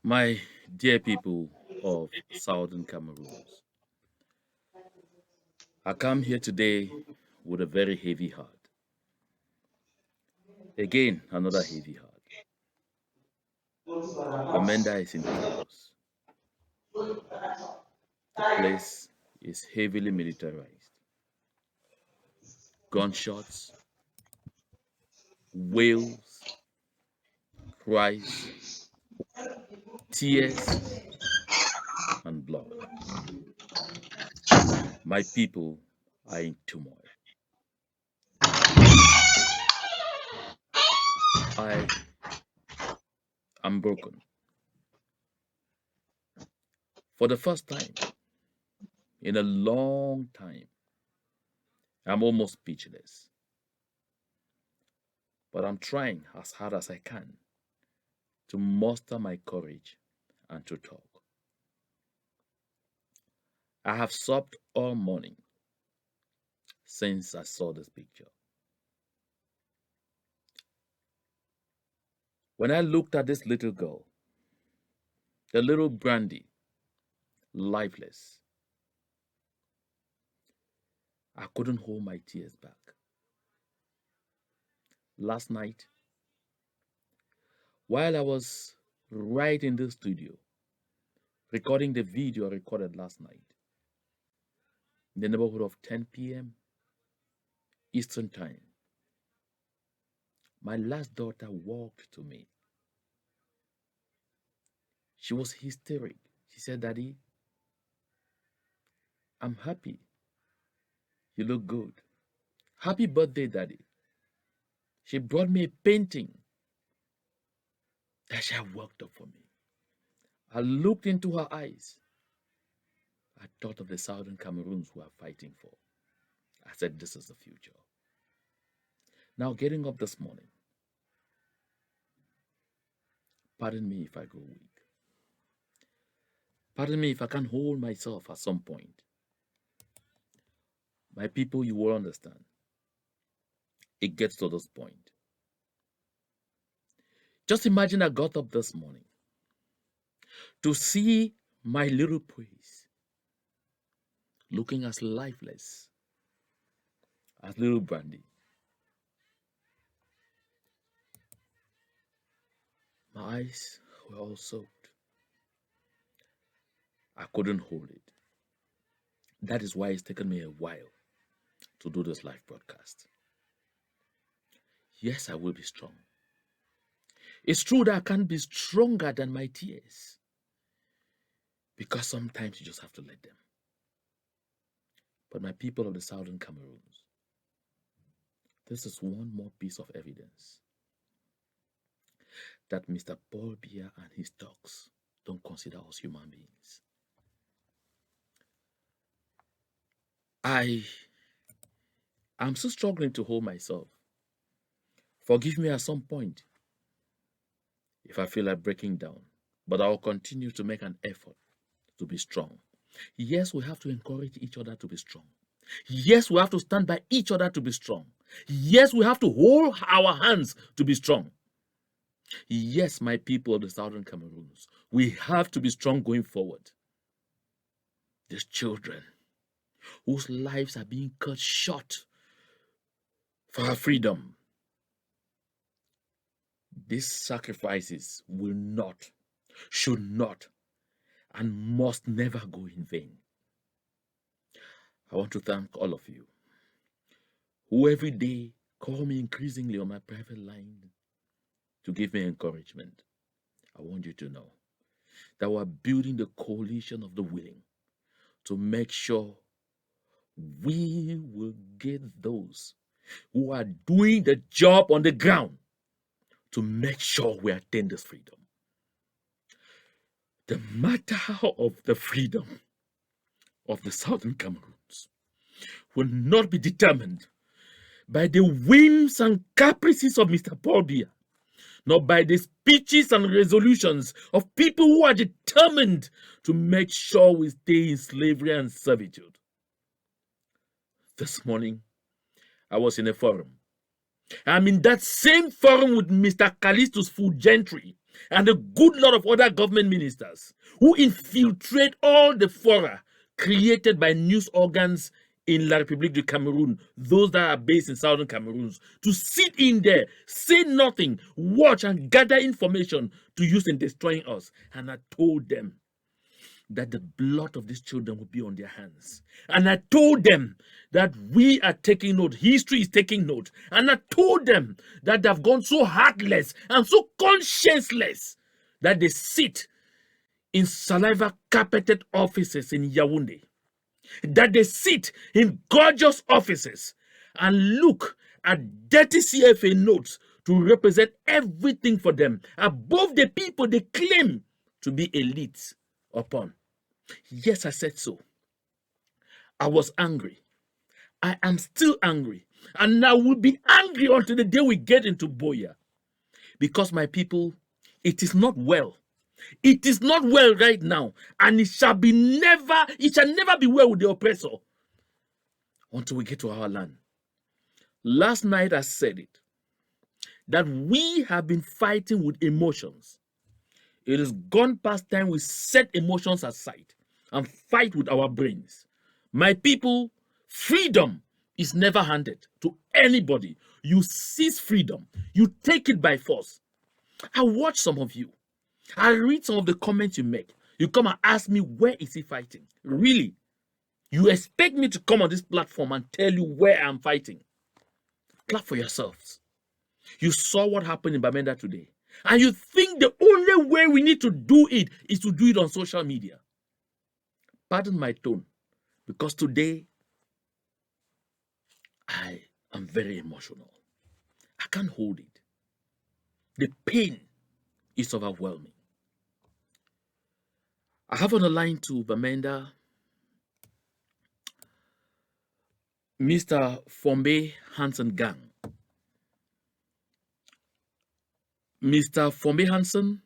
My dear people of Southern Cameroons, I come here today with a very heavy heart. Again, another heavy heart. Bamenda is in chaos. The place is heavily militarized. Gunshots, wails, cries, tears, and blood. My people are in turmoil. I am broken. For the first time in a long time, I'm almost speechless. But I'm trying as hard as I can to muster my courage and to talk. I have sobbed all morning since I saw this picture. When I looked at this little girl, the little Brandy, lifeless, I couldn't hold my tears back. Last night, while I was right in the studio recording the video I recorded last night, in the neighborhood of 10 p.m. Eastern Time, my last daughter walked to me. She was hysteric. She said, "Daddy, I'm happy. You look good. Happy birthday, Daddy." She brought me a painting that she had worked up for me. I looked into her eyes. I thought of the Southern Cameroons who are fighting for. I said, this is the future. Now, getting up this morning, pardon me if I go weak. Pardon me if I can't hold myself at some point. My people, you will understand. It gets to this point. Just imagine I got up this morning to see my little praise looking as lifeless as little Brandy. My eyes were all soaked. I couldn't hold it. That is why it's taken me a while to do this live broadcast. Yes, I will be strong. It's true that I can't be stronger than my tears, because sometimes you just have to let them. But my people of the Southern Cameroons, this is one more piece of evidence that Mr. Paul Biya and his dogs don't consider us human beings. I'm still struggling to hold myself. Forgive me at some point if I feel like breaking down, but I will continue to make an effort to be strong. Yes, we have to encourage each other to be strong. Yes, we have to stand by each other to be strong. Yes, we have to hold our hands to be strong. Yes, my people of the Southern Cameroons, we have to be strong going forward. These children whose lives are being cut short for our freedom, these sacrifices will not, should not, and must never go in vain. I want to thank all of you who every day call me increasingly on my private line to give me encouragement. I want you to know that we're building the coalition of the willing to make sure we will get those who are doing the job on the ground to make sure we attain this freedom. The matter of the freedom of the Southern Cameroons will not be determined by the whims and caprices of Mr. Paul Biya, nor by the speeches and resolutions of people who are determined to make sure we stay in slavery and servitude. This morning, I was in a forum. I'm in that same forum with Mr. Callistus Full Gentry, and a good lot of other government ministers who infiltrate all the fora created by news organs in La République du Cameroon, those that are based in southern Cameroon, to sit in there, say nothing, watch and gather information to use in destroying us. And I told them that the blood of these children would be on their hands. And I told them that we are taking note, history is taking note. And I told them that they've gone so heartless and so conscienceless that they sit in saliva carpeted offices in Yaoundé, that they sit in gorgeous offices and look at dirty CFA notes to represent everything for them above the people they claim to be elites upon. Yes, I said so. I was angry. I am still angry. And I will be angry until the day we get into Boya. Because my people, it is not well. It is not well right now. And it shall never be well with the oppressor until we get to our land. Last night I said it, that we have been fighting with emotions. It is gone past time we set emotions aside and fight with our brains. My people, freedom is never handed to anybody. You seize freedom. You take it by force. I watch some of you. I read some of the comments you make. You come and ask me, where is he fighting? Really? You expect me to come on this platform and tell you where I'm fighting? Clap for yourselves. You saw what happened in Bamenda today. And you think the only way we need to do it is to do it on social media. Pardon my tone, because today I am very emotional. I can't hold it. The pain is overwhelming. I have on the line to Bamenda Mr. Fombe Hansen Gang. Mr. Fombe Hansen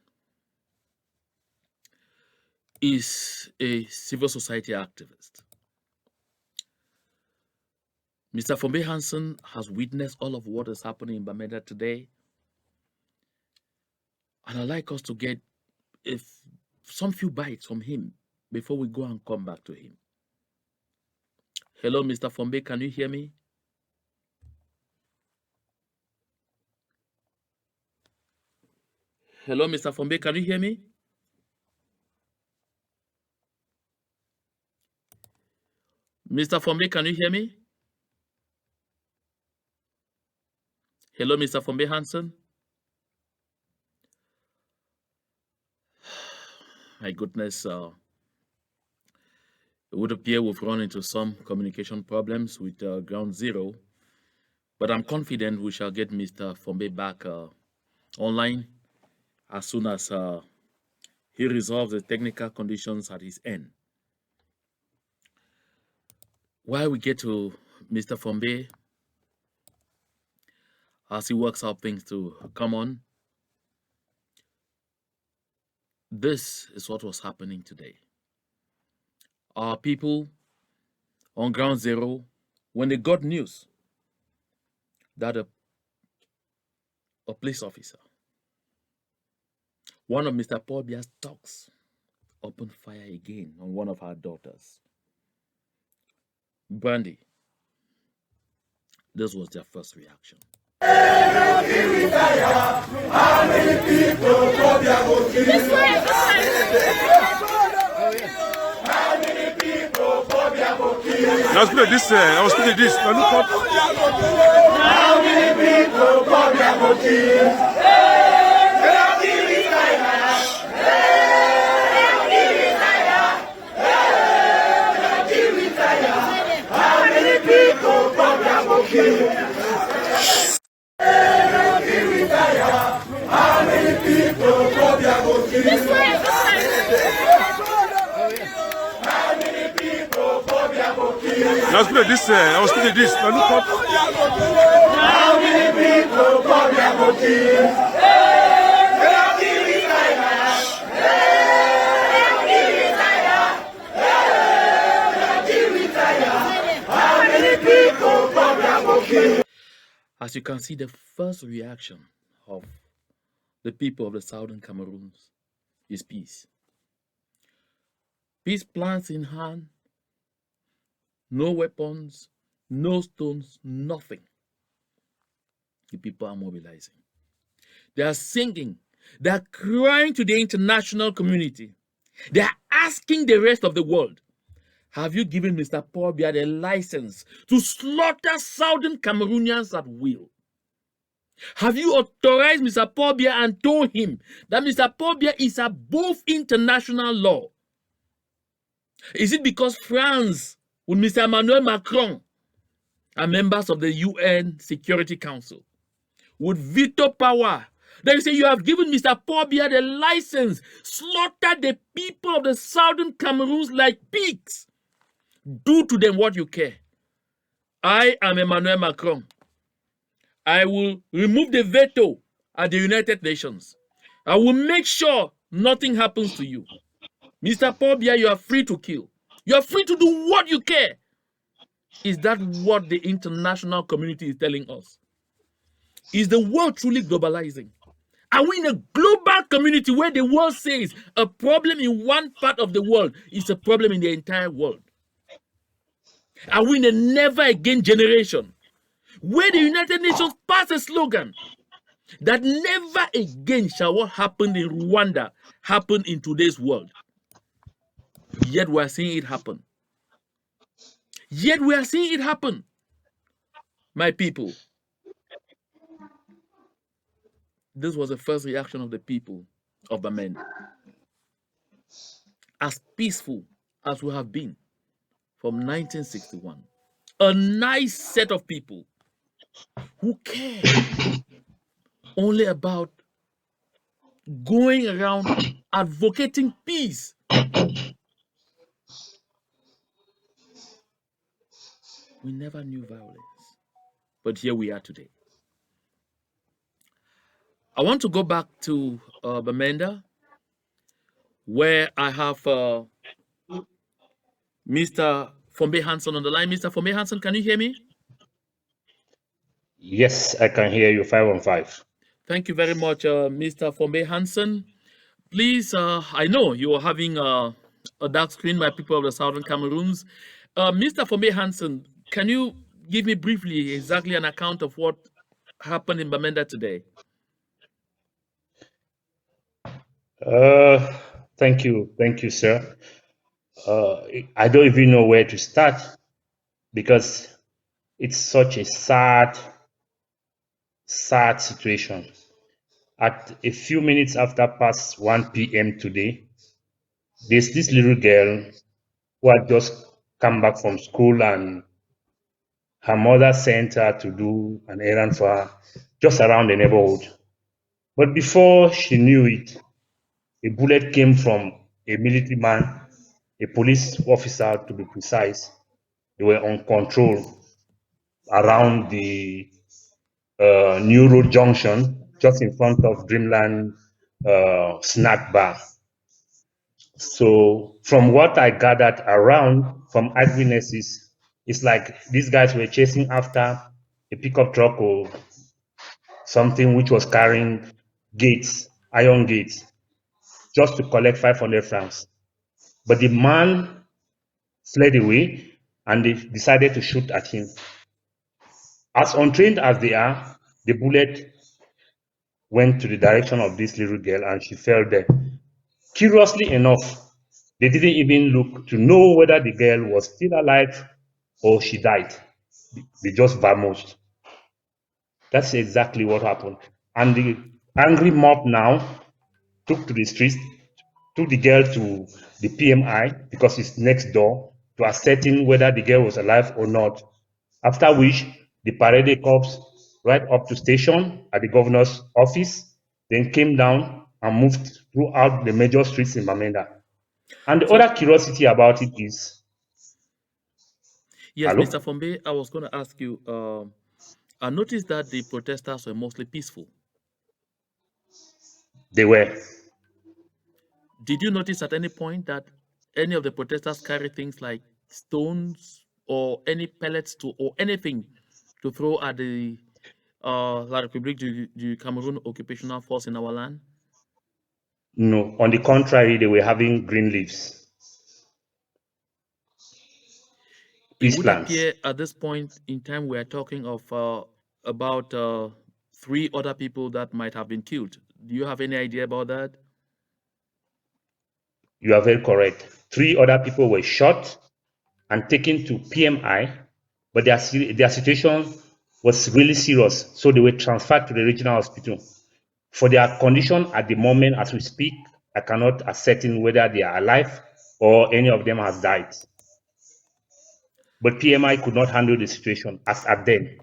is a civil society activist. Mr. Fombe Hansen has witnessed all of what is happening in Bamenda today. And I'd like us to get some few bites from him before we go and come back to him. Hello, Mr. Fombe, can you hear me? Hello, Mr. Fombe, can you hear me? Mr. Fombe, can you hear me? Hello, Mr. Fombe Hansen. My goodness, it would appear we've run into some communication problems with Ground Zero, but I'm confident we shall get Mr. Fombe back online as soon as he resolves the technical conditions at his end. While we get to Mr. Fombe, as he works out things to come on, this is what was happening today. Our people on Ground Zero, when they got news that a police officer, one of Mr. Paul Bia's dogs, opened fire again on one of our daughters, Brandy, this was their first reaction. Now let's play this. I was playing this. Now look up. How many people come here for kids? How many people come here for kids? How many people come here for kids? Let's play this. I was playing this. Now look up. How many people come here for kids? How many people come here for kids? As you can see, the first reaction of the people of the southern Cameroons is peace. Peace plans in hand, no weapons, no stones, nothing. The people are mobilizing. They are singing. They are crying to the international community. They are asking the rest of the world, have you given Mr. Paul Biya the license to slaughter southern Cameroonians at will? Have you authorized Mr. Paul Biya and told him that Mr. Paul Biya is above international law? Is it because France, with Mr. Emmanuel Macron, are members of the UN Security Council, with veto power, that you say you have given Mr. Paul Biya the license, slaughter the people of the southern Cameroons like pigs? Do to them what you care. I am Emmanuel Macron. I will remove the veto at the United Nations. I will make sure nothing happens to you. Mr. Paul Biya, you are free to kill. You are free to do what you care. Is that what the international community is telling us? Is the world truly globalizing? Are we in a global community where the world says a problem in one part of the world is a problem in the entire world? Are we in a never again generation where the United Nations passed a slogan that never again shall what happened in Rwanda happen in today's world? Yet we are seeing it happen. Yet we are seeing it happen. My people, this was the first reaction of the people of Bamenda. As peaceful as we have been from 1961, a nice set of people who care only about going around advocating peace. We never knew violence, but here we are today. I want to go back to Bamenda, where I have Mr. Fombe Hansen on the line. Mr. Fombe Hansen, can you hear me? Yes, I can hear you 5 on 5. Thank you very much, Mr. Fombe Hansen. Please, I know you are having a dark screen, my people of the Southern Cameroons. Mr. Fombe Hansen, can you give me briefly exactly an account of what happened in Bamenda today? Thank you, sir. I don't even know where to start because it's such a sad situation. At a few minutes after past 1 p.m. today, there's this little girl who had just come back from school and her mother sent her to do an errand for her just around the neighborhood. But before she knew it, a bullet came from a military man, a police officer to be precise. They were on control around the New Road Junction, just in front of Dreamland Snack Bar. So, from what I gathered around from eyewitnesses, it's like these guys were chasing after a pickup truck or something which was carrying gates, iron gates, just to collect 500 francs. But the man fled away and they decided to shoot at him. As untrained as they are, the bullet went to the direction of this little girl and she fell there. Curiously enough, they didn't even look to know whether the girl was still alive or she died. They just vamoosed. That's exactly what happened. And the angry mob now took to the streets, took the girl to the PMI because it's next door to ascertain whether the girl was alive or not. After which, the parade corps right up to station at the governor's office, then came down and moved throughout the major streets in Bamenda. And the other curiosity about it is, yes, hello? Mr. Fombe, I was going to ask you, I noticed that the protesters were mostly peaceful. They were. Did you notice at any point that any of the protesters carry things like stones or any pellets to or anything to throw at the La République du Cameroon occupational force in our land? No, on the contrary, they were having green leaves, It peace would plans. appear at this point in time we are talking of about three other people that might have been killed. Do you have any idea about that? You are very correct. 3 other people were shot and taken to PMI, but their situation was really serious, so they were transferred to the regional hospital. For their condition at the moment, as we speak, I cannot ascertain whether they are alive or any of them has died. But PMI could not handle the situation as at then.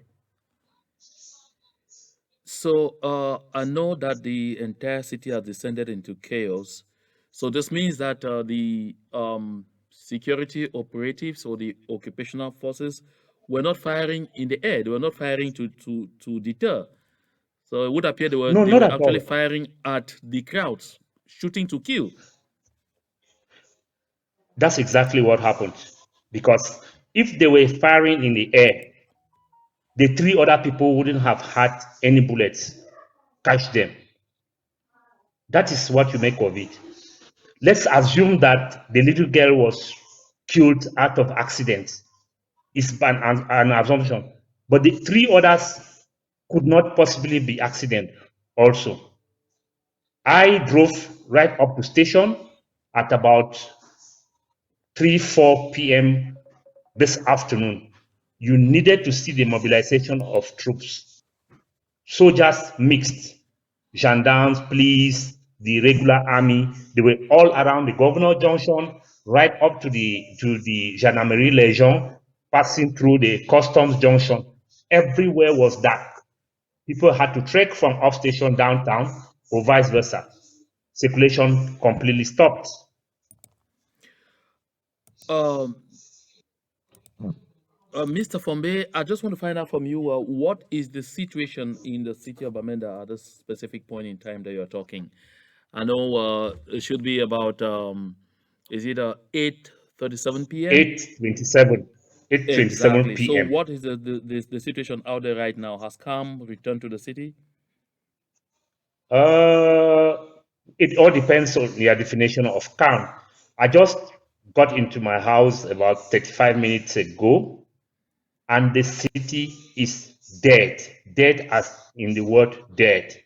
So I know that the entire city has descended into chaos. So this means that the security operatives or the occupational forces were not firing in the air. They were not firing to deter. So it would appear No, they not were at actually all. firing at the crowds, shooting to kill. That's exactly what happened. Because if they were firing in the air, the 3 other people wouldn't have had any bullets catch them. That is what you make of it. Let's assume that the little girl was killed out of accident. It's an assumption. But the 3 others could not possibly be accident also. I drove right up to station at about 3, 4 p.m. this afternoon. You needed to see the mobilization of troops. Soldiers mixed, gendarmes, police, the regular army. They were all around the Governor Junction, right up to the Gendarmerie Legion, passing through the Customs Junction. Everywhere was dark. People had to trek from off station downtown or vice versa. Circulation completely stopped. Um, Mr. Fombe, I just want to find out from you what is the situation in the city of Bamenda at this specific point in time that you're talking? I know it should be about, is it 8:37 p.m.? 8:27, 8:27 Exactly. So, p.m. what is the situation out there right now? Has calm returned to the city? Uh, it all depends on your definition of calm. I just got into my house about 35 minutes ago, and the city is dead. Dead as in the word dead.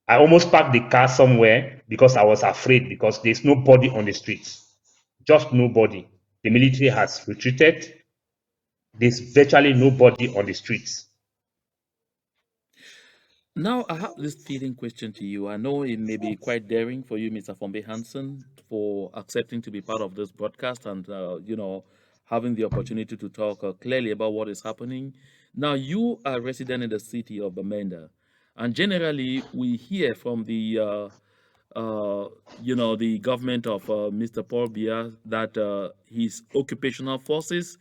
I almost parked the car somewhere because I was afraid because there's nobody on the streets. Just nobody. The military has retreated. There's virtually nobody on the streets. Now, I have this feeding question to you. I know it may be quite daring for you, Mr. Fombe Hansen, for accepting to be part of this broadcast and, having the opportunity to talk clearly about what is happening. Now, you are resident in the city of Bamenda, and generally, we hear from the government of Mr. Paul Biya that his occupational forces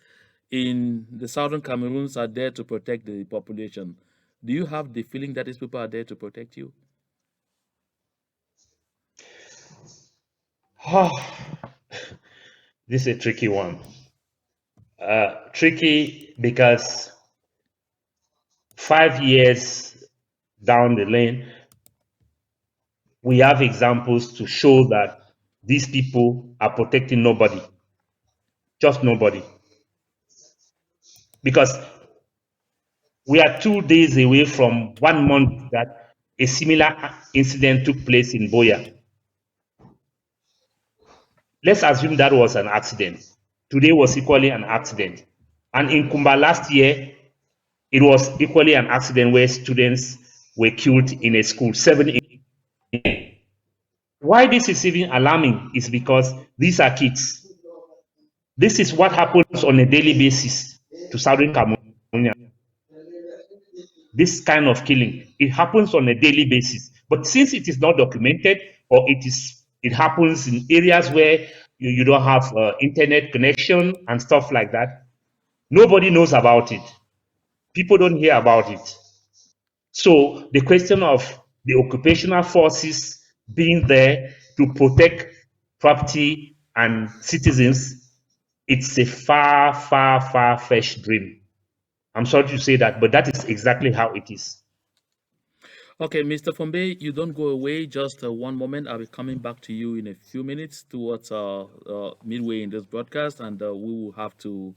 in the southern Cameroons are there to protect the population. Do you have the feeling that these people are there to protect you? This is a tricky one. Tricky because 5 years down the lane, we have examples to show that these people are protecting nobody, just nobody. Because we are 2 days away from 1 month that a similar incident took place in Boya. Let's assume that was an accident. Today was equally an accident. And in Kumba last year, it was equally an accident where students were killed in a school, 7. Why this is even alarming is because these are kids. This is what happens on a daily basis to Southern Cameroon. This kind of killing, it happens on a daily basis. But since it is not documented, or it happens in areas where you don't have internet connection and stuff like that, nobody knows about it. People don't hear about it. So the question of the occupational forces being there to protect property and citizens, it's a far, far, far fetched dream. I'm sorry to say that, but that is exactly how it is. Okay, Mr. Fombe, you don't go away. Just one moment. I'll be coming back to you in a few minutes towards midway in this broadcast, and we will have to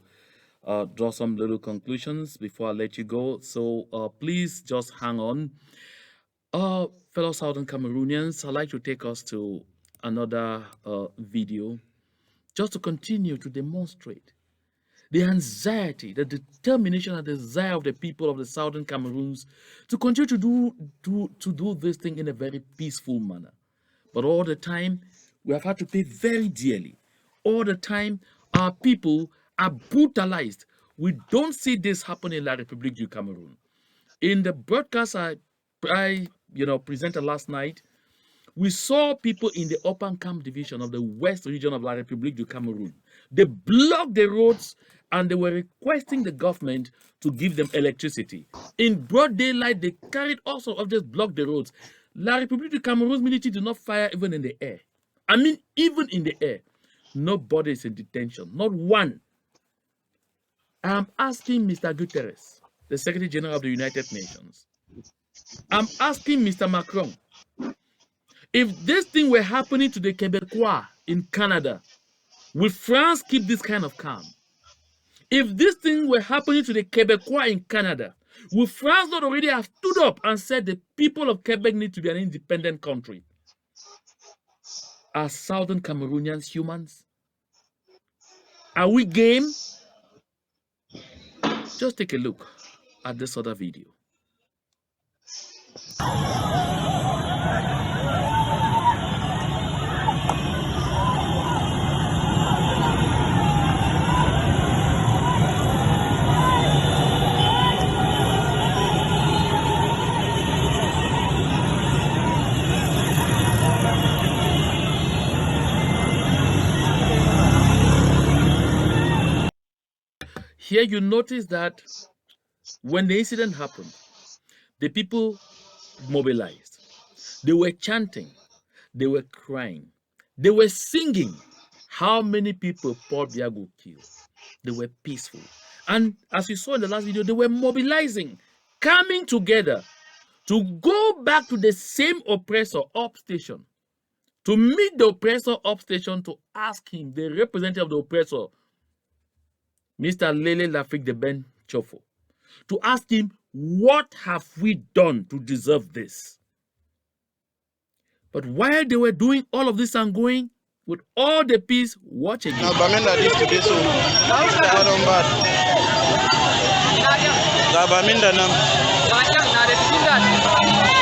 draw some little conclusions before I let you go. So please just hang on. Fellow Southern Cameroonians, I'd like to take us to another video just to continue to demonstrate the anxiety, the determination and desire of the people of the Southern Cameroons to continue to do this thing in a very peaceful manner. But all the time, we have had to pay very dearly. All the time, our people are brutalized. We don't see this happen in La République du Cameroon. In the broadcast I presented last night, we saw people in the Upper Camp division of the West region of La République du Cameroon. They blocked the roads and they were requesting the government to give them electricity. In broad daylight, they carried also of just blocked the roads. La République du Cameroon's military did not fire even in the air. I mean, even in the air. Nobody is in detention, not one. I'm asking Mr. Guterres, the Secretary General of the United Nations. I'm asking Mr. Macron, if this thing were happening to the Quebecois in Canada, will France keep this kind of calm? If this thing were happening to the Quebecois in Canada, would France not already have stood up and said the people of Quebec need to be an independent country? Are Southern Cameroonians humans? Are we game? Just take a look at this other video. Here you notice that when the incident happened, the people mobilized. They were chanting, they were crying, they were singing. How many people Paul Biago killed? They were peaceful. And as you saw in the last video, they were mobilizing, coming together to go back to the same oppressor up station, to meet the oppressor up station, to ask him, the representative of the oppressor, Mr. Lele Lafrik de Ben Chofo, to ask him, what have we done to deserve this? But while they were doing all of this and going, with all the peace, watch again. Now Bamenda this today, so I don't bad. Now Bamenda now.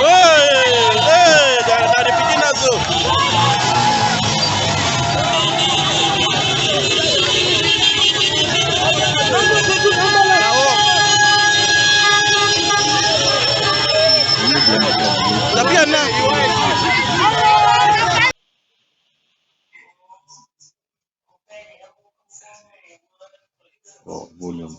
Hey, na the beginner so. Volume.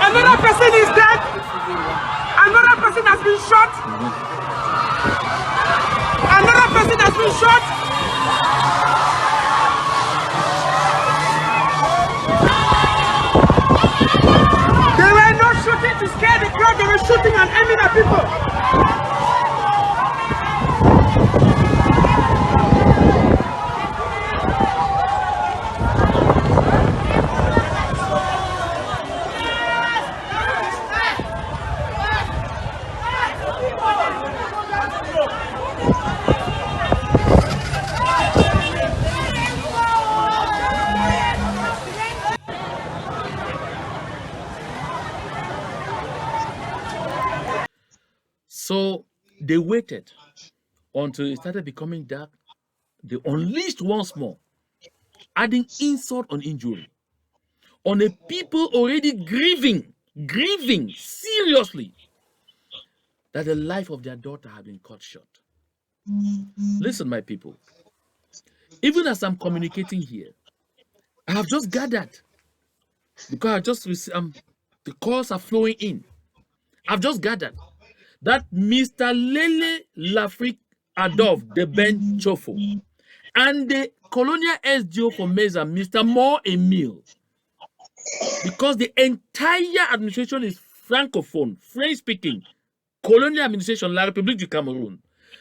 Another person is dead. Another person has been shot. Another person has been shot. insulting and aiming at people. So they waited until it started becoming dark. They unleashed once more, adding insult on injury on a people already grieving seriously that the life of their daughter had been cut short. Listen, my people, even as I'm communicating here, I have just gathered because I just received, the calls are flowing in. I've just gathered that Mr. Lele Lafrique Adolphe de Ben Chofo and the colonial SDO for Meza, Mr. Moore Emile, because the entire administration is francophone, French-speaking, colonial administration, La République du Cameroun,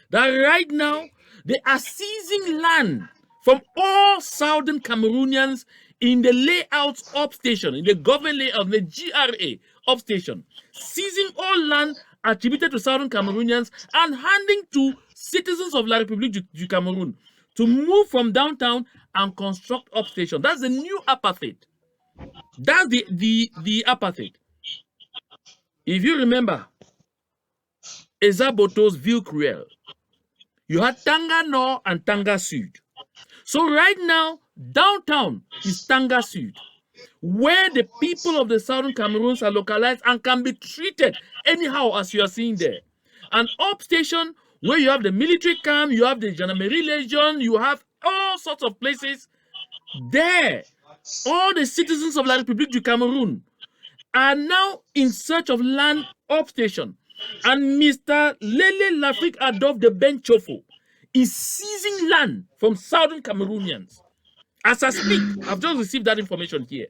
that right now they are seizing land from all southern Cameroonians in the layouts upstation, in the government layout, the GRA upstation, seizing all land attributed to southern Cameroonians and handing to citizens of La République du Cameroun to move from downtown and construct upstation. That's the new apartheid. That's the apartheid. If you remember Ezaboto's Ville Cruelle, you had Tanga Nord and Tanga Sud. So right now, downtown is Tanga Sud, where the people of the southern Cameroons are localized and can be treated anyhow as you are seeing there. An upstation where you have the military camp, you have the Gendarmerie Legion, you have all sorts of places there. All the citizens of La République du Cameroun are now in search of land upstation. And Mr. Lele Lafrique Adolphe de Ben Chofo is seizing land from southern Cameroonians. As I speak, I've just received that information here.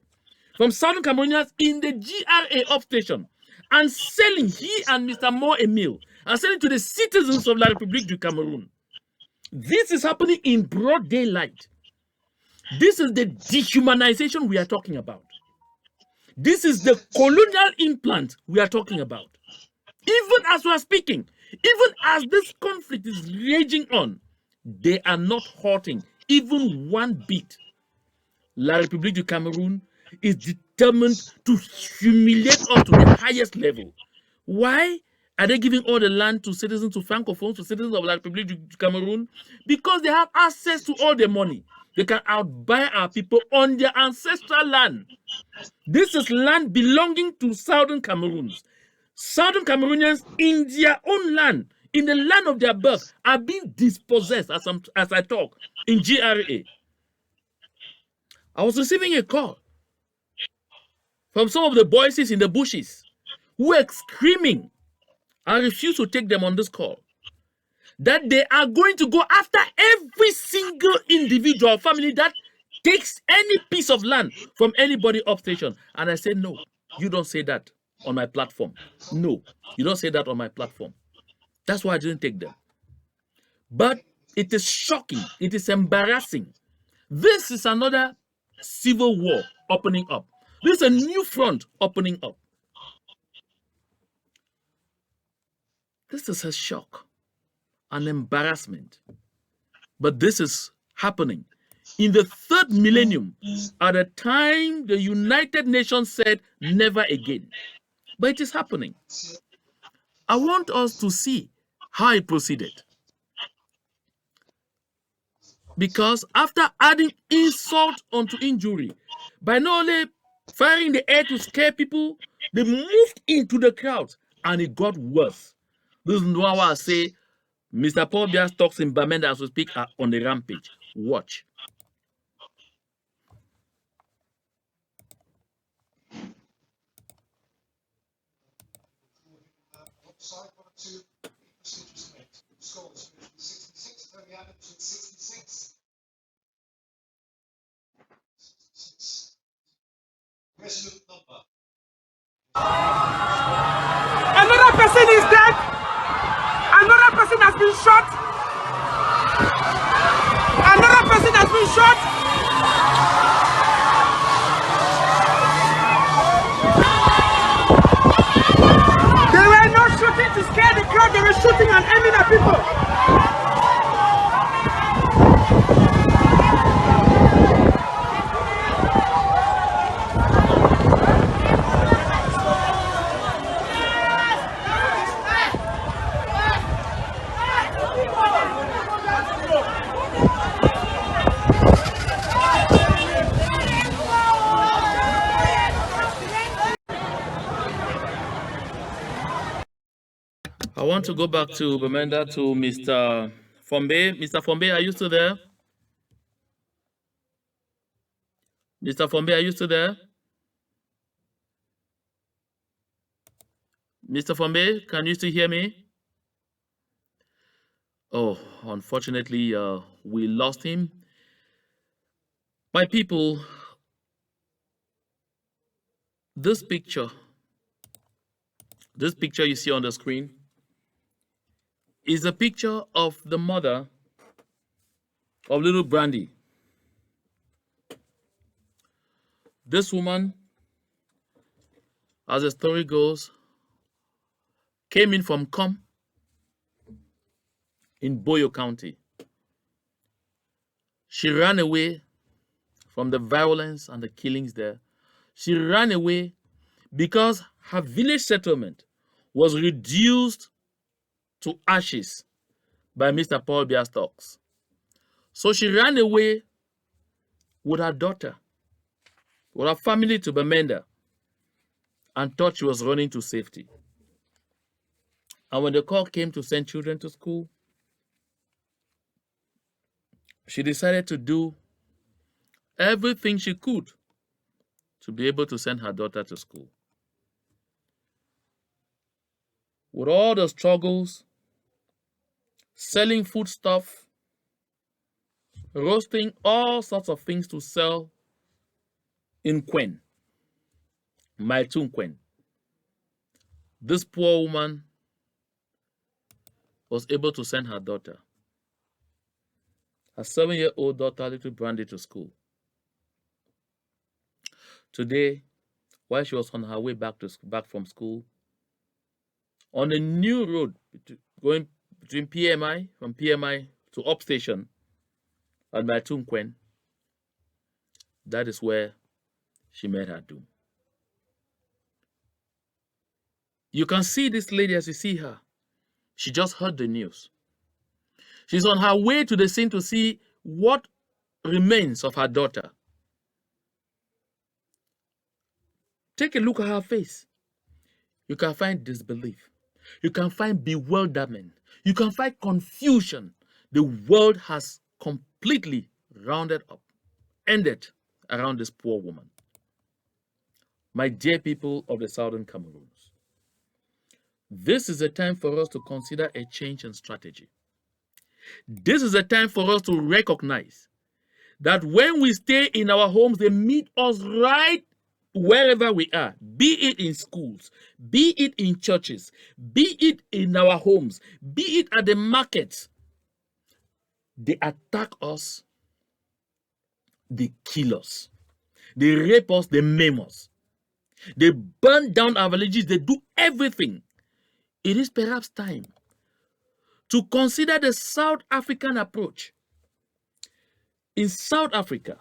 From southern Cameroonians in the GRA upstation and selling, he and Mr. Moore Emile, and selling to the citizens of La République du Cameroun. This is happening in broad daylight. This is the dehumanization we are talking about. This is the colonial implant we are talking about. Even as we are speaking, even as this conflict is raging on, they are not halting even one bit. La République du Cameroun is determined to humiliate us to the highest level. Why are they giving all the land to citizens, to francophones, to citizens of La République du Cameroun? Because they have access to all the money. They can outbuy our people on their ancestral land. This is land belonging to southern Cameroons. Southern Cameroonians in their own land, in the land of their birth, are being dispossessed as I talk in GRA. I was receiving a call from some of the voices in the bushes who were screaming. I refuse to take them on this call. That they are going to go after every single individual family that takes any piece of land from anybody upstation. And I said, no, you don't say that on my platform. No, you don't say that on my platform. That's why I didn't take them. But it is shocking. It is embarrassing. This is another civil war opening up. This is a new front opening up. This is a shock, an embarrassment. But this is happening in the third millennium, at a time the United Nations said never again. But it is happening. I want us to see how it proceeded. Because after adding insult onto injury, by not only firing the air to scare people, they moved into the crowd and it got worse. This is why I say Mr. Paul Biya's talks in Bamenda as we speak are on the rampage. Watch. Another person is dead. Another person has been shot. Another person has been shot. They were not shooting to scare the crowd. They were shooting and aiming at people. I want to go back to Bamenda to Mr. Fombe. Mr. Fombe, are you still there? Mr. Fombe, are you still there? Mr. Fombe, can you still hear me? Oh, unfortunately, we lost him. My people, this picture you see on the screen is a picture of the mother of little Brandy. This woman, as the story goes, came in from Com in Boyo County. She ran away from the violence and the killings there. She ran away because her village settlement was reduced to ashes by Mr. Paul Biastocks. So she ran away with her daughter, with her family to Bamenda, and thought she was running to safety. And when the call came to send children to school, she decided to do everything she could to be able to send her daughter to school. With all the struggles, selling foodstuff, roasting all sorts of things to sell in Kwen, Maitun Kwen, this poor woman was able to send her daughter, her 7-year-old daughter, little Brandy, to school. Today, while she was on her way back from school, on a new road going between PMI, from PMI to Upstation at Maitun Kwen, that is where she met her doom. You can see this lady as you see her. She just heard the news. She's on her way to the scene to see what remains of her daughter. Take a look at her face. You can find disbelief. You can find bewilderment. You can find confusion. The world has completely rounded up, ended around this poor woman. My dear people of the Southern Cameroons, this is a time for us to consider a change in strategy. This is a time for us to recognize that when we stay in our homes, they meet us right wherever we are, be it in schools, be it in churches, be it in our homes, be it at the markets. They attack us, they kill us, they rape us, they maim us, they burn down our villages, they do everything. It is perhaps time to consider the South African approach. In South Africa,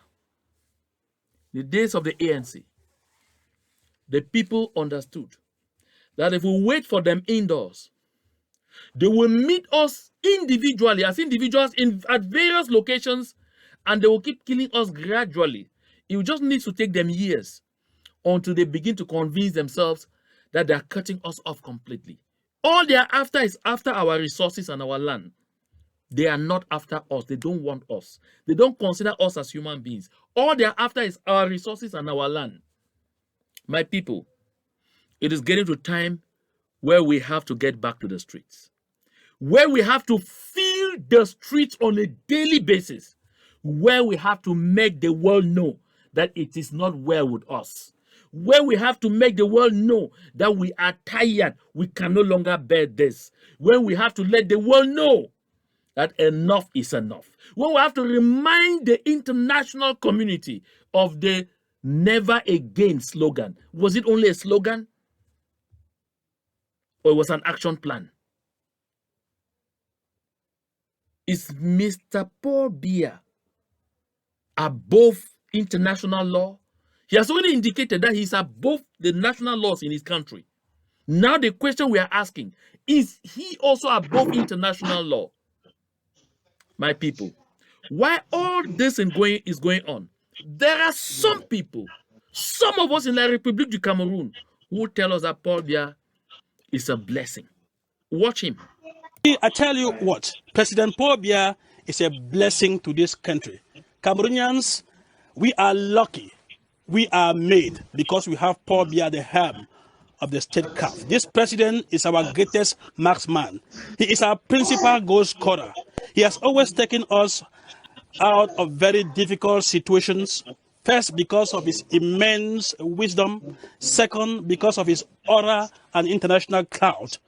the days of the ANC, the people understood that if we wait for them indoors, they will meet us individually, as individuals at various locations, and they will keep killing us gradually. It just needs to take them years until they begin to convince themselves that they are cutting us off completely. All they are after is after our resources and our land. They are not after us. They don't want us. They don't consider us as human beings. All they are after is our resources and our land. My people, it is getting to time where we have to get back to the streets, where we have to feel the streets on a daily basis, where we have to make the world know that it is not well with us, when we have to make the world know that we are tired, we can no longer bear this, when we have to let the world know that enough is enough, when we have to remind the international community of the never again slogan. Was it only a slogan? Or it was an action plan? Is Mr. Paul Biya above international law? He has already indicated that he's above the national laws in his country. Now the question we are asking, is he also above international law? My people, while all this is going on, there are some people, some of us in La République du Cameroon, who tell us that Paul Biya is a blessing. Watch him. I tell you what, President Paul Biya is a blessing to this country. Cameroonians, we are lucky. We are made because we have Paul Biya, the helm of the state cap. This president is our greatest marksman. He is our principal goal scorer. He has always taken us out of very difficult situations. First, because of his immense wisdom. Second, because of his aura and international clout.